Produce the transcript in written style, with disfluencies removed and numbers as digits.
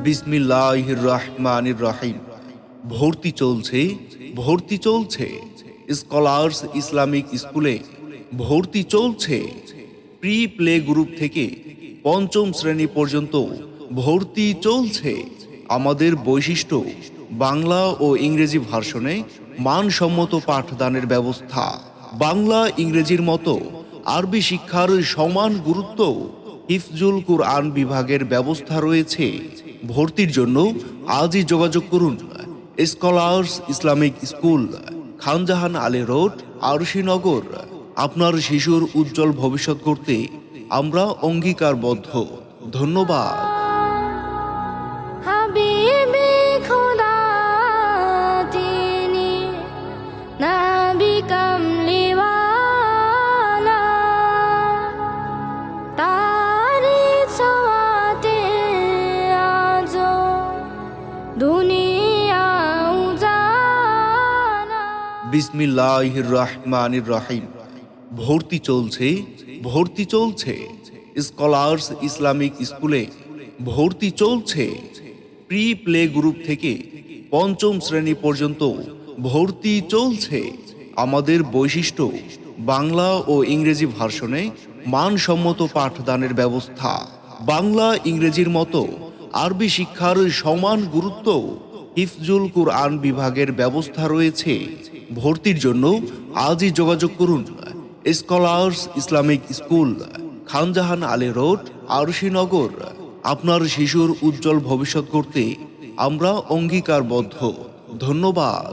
বিসমিল্লাহির রহমানির রহিম। ভর্তি চলছে, ভর্তি চলছে। স্কলার্স ইসলামিক স্কুলে ভর্তি চলছে। প্রি প্লে গ্রুপ থেকে পঞ্চম শ্রেণী পর্যন্ত ভর্তি চলছে। আমাদের বৈশিষ্ট্য বাংলা ও ইংরেজি ভার্সনে মানসম্মত পাঠদানের ব্যবস্থা। বাংলা ইংরেজির মতো আরবি শিক্ষার সমান গুরুত্ব। হিফজুল কুরআন বিভাগের ব্যবস্থা রয়েছে। ভর্তির জন্য আজই যোগাযোগ করুন scholars Islamic school, Khanjahan Ali road, Arshinagar. আপনার শিশুর উজ্জ্বল ভবিষ্যৎ করতে আমরা অঙ্গীকারবদ্ধ। ধন্যবাদ। হাবিবে খোদা তিনি নবী কামলিওয়ালা, তারি ছোঁয়াতে আজো দুনিয়া উজালা। বিসমিল্লাহির রহমানির রহিম। ভর্তি চলছে, ভর্তি চলছে। স্কলার্স ইসলামিক স্কুলে ভর্তি চলছে। প্রি প্লে গ্রুপ থেকে পঞ্চম শ্রেণী পর্যন্ত ভর্তি চলছে। আমাদের বৈশিষ্ট্য বাংলা ও ইংরেজি ভার্সনে মানসম্মত পাঠদানের ব্যবস্থা। বাংলা ইংরেজির মতো আরবি শিক্ষার সমান গুরুত্ব। হিফজুল কুরআন বিভাগের ব্যবস্থা রয়েছে। ভর্তির জন্য আজই যোগাযোগ করুন scholars Islamic school, Khanjahan Ali road, Arshinagar. আপনার শিশুর উজ্জ্বল ভবিষ্যৎ করতে আমরা অঙ্গীকারবদ্ধ। ধন্যবাদ।